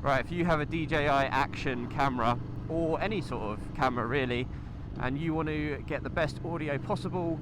Right, if you have a DJI Action camera, or any sort of camera really, and you want to get the best audio possible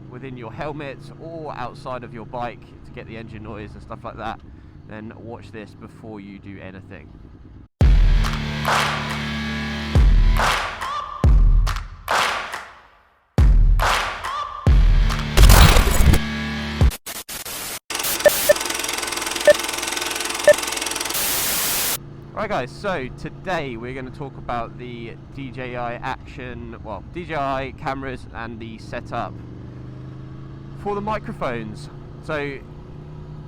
within your helmet or outside of your bike to get the engine noise and stuff like that, then watch this before you do anything. Right guys, so today we're going to talk about the DJI Action, well, DJI cameras and the setup for the microphones. So,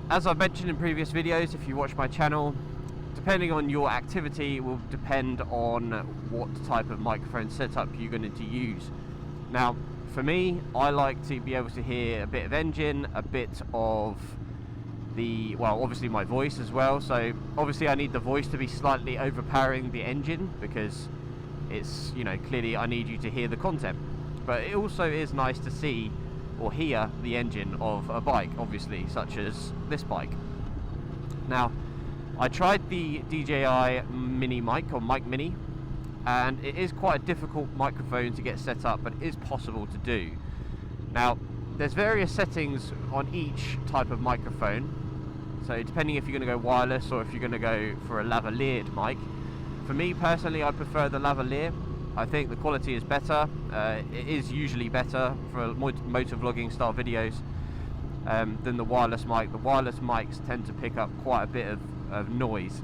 as I've mentioned in previous videos, if you watch my channel, depending on your activity, it will depend on what type of microphone setup you're going to use. Now, for me, I like to be able to hear a bit of engine, a bit of well, obviously my voice as well. So obviously I need the voice to be slightly overpowering the engine because it's, you know, clearly I need you to hear the content. But it also is nice to see or hear the engine of a bike, obviously, such as this bike. Now, I tried the DJI Mini mic, or Mic Mini, and it is quite a difficult microphone to get set up, but it is possible to do. Now, there's various settings on each type of microphone. So depending if you're going to go wireless or if you're going to go for a lavalier mic. For me personally, I prefer the lavalier. I think the quality is better. It is usually better for motovlogging style videos than the wireless mic. The wireless mics tend to pick up quite a bit of noise.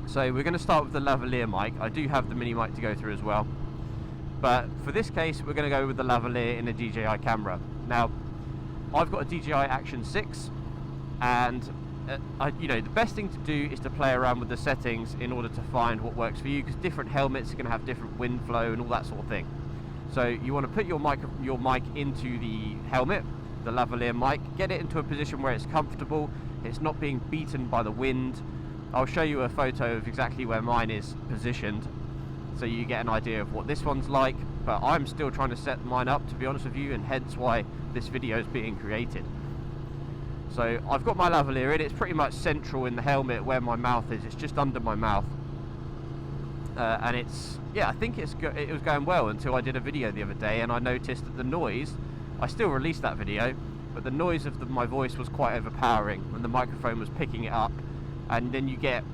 So we're going to start with the lavalier mic. I do have the mini mic to go through as well. But for this case, we're going to go with the lavalier in a DJI camera. Now, I've got a DJI Action 6. And you know, the best thing to do is to play around with the settings in order to find what works for you, because different helmets are going to have different wind flow and all that sort of thing. So you want to put your mic into the helmet, the lavalier mic, get it into a position where it's comfortable, it's not being beaten by the wind. I'll show you a photo of exactly where mine is positioned so you get an idea of what this one's like, but I'm still trying to set mine up, to be honest with you, and hence why this video is being created. So I've got my lavalier in, it's pretty much central in the helmet where my mouth is, it's just under my mouth. And it's, yeah, I think it was going well until I did a video the other day and I noticed that the noise, I still released that video, but the noise of my voice was quite overpowering and the microphone was picking it up. And then you can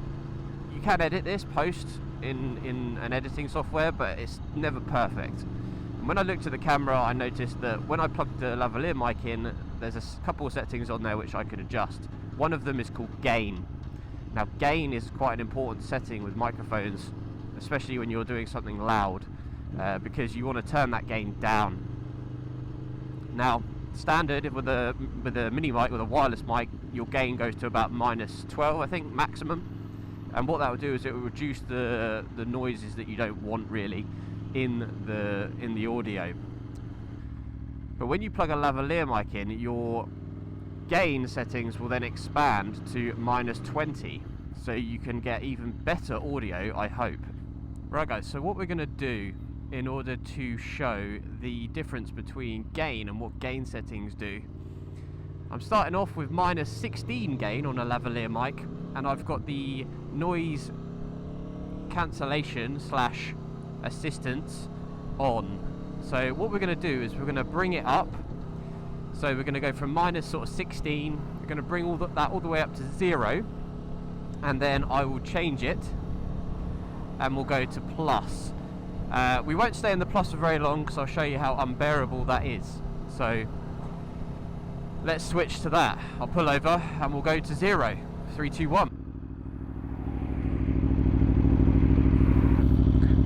edit this post in an editing software, but it's never perfect. When I looked at the camera, I noticed that when I plugged the lavalier mic in, there's a couple of settings on there which I could adjust. One of them is called gain. Now, gain is quite an important setting with microphones, especially when you're doing something loud, because you want to turn that gain down. Now, standard with a mini mic, with a wireless mic, your gain goes to about -12, I think, maximum. And what that will do is it will reduce the noises that you don't want really in the audio. But when you plug a lavalier mic in, your gain settings will then expand to -20, so you can get even better audio, I hope. Right guys, so what we're going to do in order to show the difference between gain and what gain settings do, I'm starting off with -16 gain on a lavalier mic, and I've got the noise cancellation / assistance on. So what we're going to do is we're going to bring it up. So we're going to go from -16, we're going to bring that all the way up to 0, and then I will change it and we'll go to plus. We won't stay in the plus for very long because I'll show you how unbearable that is. So let's switch to that. I'll pull over and we'll go to 0. 3, 2, 1.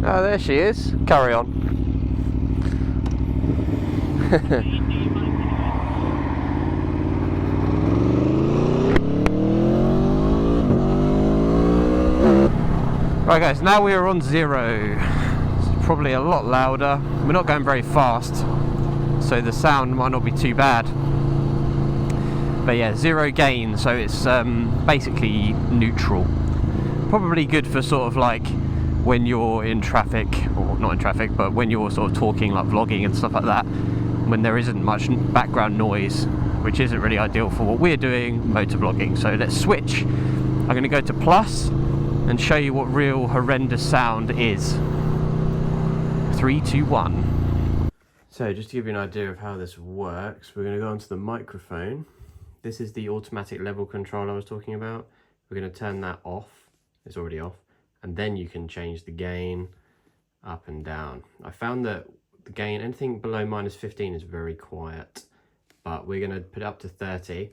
Oh, there she is. Carry on. Right guys, now we are on 0. It's probably a lot louder. We're not going very fast, so the sound might not be too bad. But yeah, 0 gain, so it's basically neutral. Probably good for sort of like when you're in traffic, or not in traffic, but when you're sort of talking, like vlogging and stuff like that, when there isn't much background noise, which isn't really ideal for what we're doing, motovlogging. So let's switch. I'm going to go to plus, and show you what real horrendous sound is. 3, 2, 1. So just to give you an idea of how this works, we're going to go onto the microphone. This is the automatic level control I was talking about. We're going to turn that off. It's already off. And then you can change the gain up and down. I found that the gain, anything below -15 is very quiet, but we're going to put it up to 30.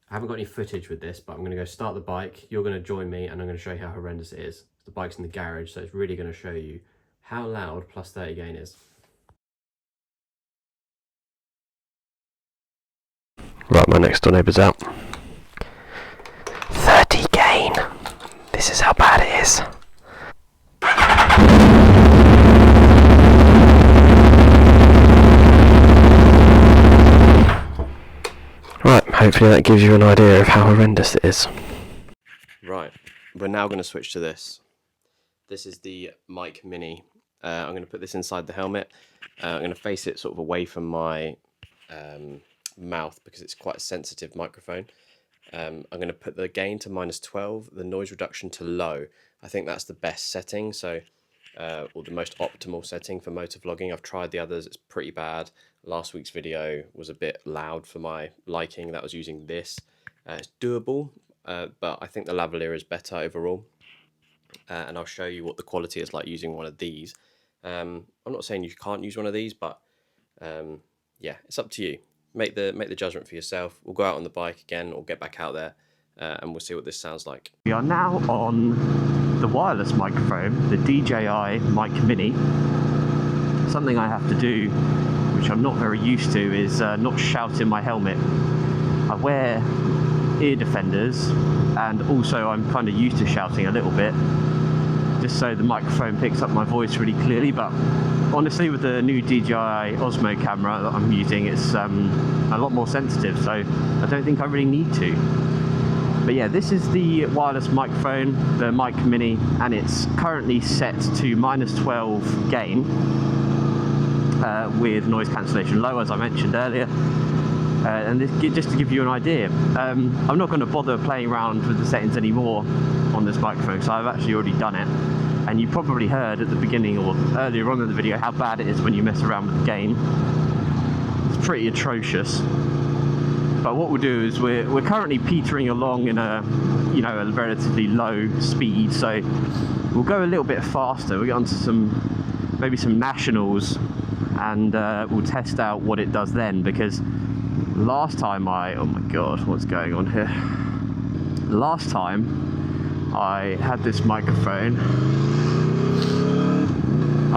I haven't got any footage with this, but I'm going to go start the bike. You're going to join me and I'm going to show you how horrendous it is. The bike's in the garage, so it's really going to show you how loud +30 gain is. Right, my next door neighbour's out. 30 gain. This is how bad it is. Right, hopefully that gives you an idea of how horrendous it is. Right, we're now going to switch to this. This is the Mic Mini. I'm going to put this inside the helmet. I'm going to face it sort of away from my mouth because it's quite a sensitive microphone. I'm going to put the gain to -12, the noise reduction to low. I think that's the best setting, so or the most optimal setting for motovlogging. I've tried the others, it's pretty bad. Last week's video was a bit loud for my liking. That was using this. It's doable, but I think the Lavalier is better overall. And I'll show you what the quality is like using one of these. I'm not saying you can't use one of these, but yeah, it's up to you. Make the judgment for yourself. We'll go out on the bike again or get back out there and we'll see what this sounds like. We are now on the wireless microphone, the DJI Mic Mini. Something I have to do, which I'm not very used to, is not shout in my helmet. I wear ear defenders and also I'm kind of used to shouting a little bit, just so the microphone picks up my voice really clearly. But honestly, with the new DJI Osmo camera that I'm using, it's a lot more sensitive, so I don't think I really need to. But yeah, this is the wireless microphone, the Mic Mini, and it's currently set to -12 gain with noise cancellation low, as I mentioned earlier. And this, just to give you an idea, I'm not going to bother playing around with the settings anymore on this microphone, because I've actually already done it. And you probably heard at the beginning or earlier on in the video how bad it is when you mess around with the gain. It's pretty atrocious. But what we'll do is we're currently petering along in a a relatively low speed, so we'll go a little bit faster. We'll get onto maybe some nationals, and we'll test out what it does then, because last time oh my god, what's going on here? Last time I had this microphone,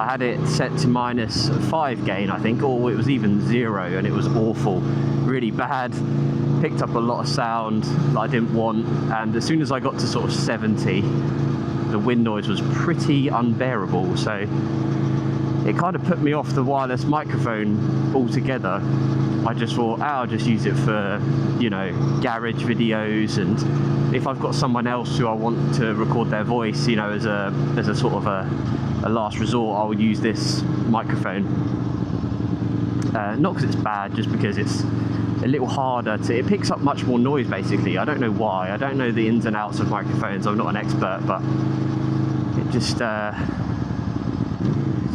I had it set to -5 gain, I think, or it was even 0, and it was awful, really bad. Picked up a lot of sound that I didn't want, and as soon as I got to sort of 70, the wind noise was pretty unbearable, so it kind of put me off the wireless microphone altogether. I just thought, I'll just use it for, garage videos, and if I've got someone else who I want to record their voice, as a sort of a last resort, I'll use this microphone. Not because it's bad, just because it's a little harder it picks up much more noise, basically. I don't know why. I don't know the ins and outs of microphones. I'm not an expert, but it just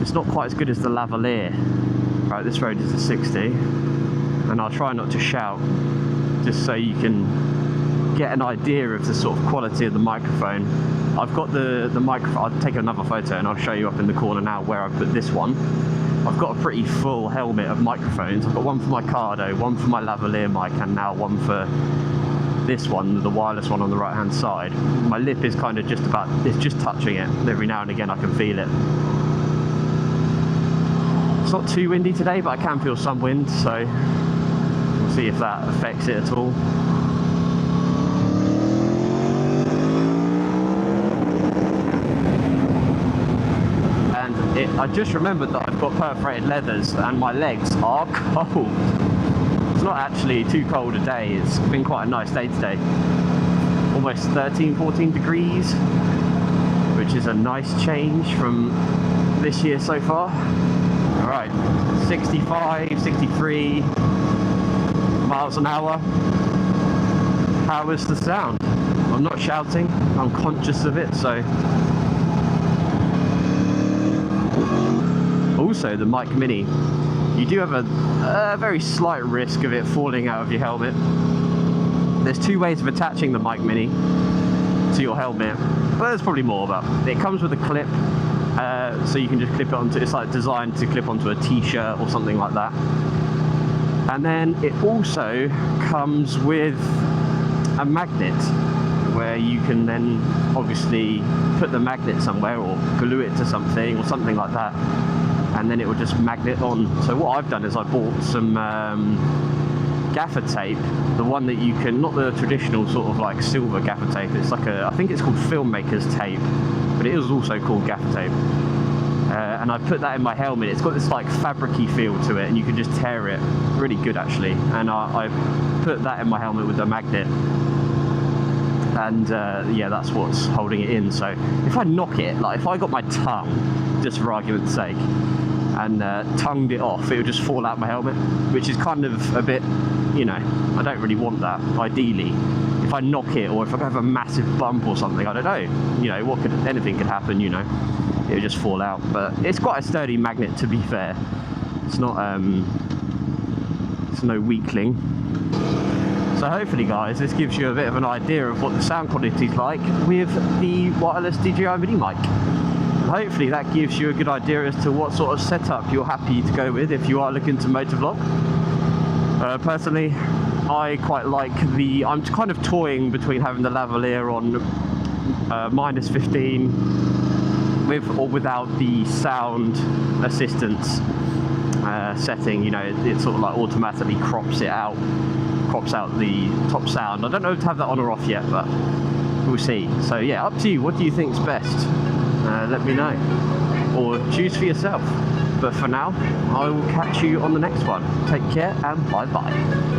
it's not quite as good as the Lavalier. Right, this road is a 60, and I'll try not to shout, just so you can get an idea of the sort of quality of the microphone. I've got the microphone. I'll take another photo and I'll show you up in the corner now where I've put this one. I've got a pretty full helmet of microphones. I've got one for my Cardo, one for my Lavalier mic, and now one for this one, the wireless one on the right hand side. My lip is kind of it's just touching it. Every now and again I can feel it. It's not too windy today, but I can feel some wind, so we'll see if that affects it at all. I just remembered that I've got perforated leathers and my legs are cold. It's not actually too cold a day. It's been quite a nice day today. Almost 13-14 degrees, which is a nice change from this year so far. Alright, 65, 63 miles an hour. How is the sound? I'm not shouting, I'm conscious of it, so. Also, the Mic Mini, you do have a very slight risk of it falling out of your helmet. There's two ways of attaching the Mic Mini to your helmet. Well, there's probably more, but it comes with a clip, so you can just clip it onto, it's like designed to clip onto a t-shirt or something like that. And then it also comes with a magnet, where you can then obviously put the magnet somewhere or glue it to something or something like that, and then it will just magnet on. So what I've done is I bought some gaffer tape, the one that you can, not the traditional sort of like silver gaffer tape, it's like I think it's called filmmaker's tape, but it is also called gaffer tape. And I put that in my helmet. It's got this like fabric-y feel to it, and you can just tear it. Really good actually. And I put that in my helmet with the magnet, and yeah, that's what's holding it in. So if I knock it, like if I got my tongue, just for argument's sake, and tongued it off, it would just fall out my helmet, which is kind of a bit, you know, I don't really want that, ideally. If I knock it, or if I have a massive bump or something, I don't know, you know, anything could happen, you know, it would just fall out. But it's quite a sturdy magnet, to be fair. It's not, it's no weakling. So hopefully guys, this gives you a bit of an idea of what the sound quality is like with the wireless DJI Mini mic. Hopefully that gives you a good idea as to what sort of setup you're happy to go with if you are looking to motovlog. Personally, I quite like I'm kind of toying between having the lavalier on -15 with or without the sound assistance setting. You know, it sort of like automatically crops out the top sound. I don't know to have that on or off yet, but we'll see. So yeah, up to you. What do you think's best? Let me know, or choose for yourself. But for now, I will catch you on the next one. Take care and bye bye.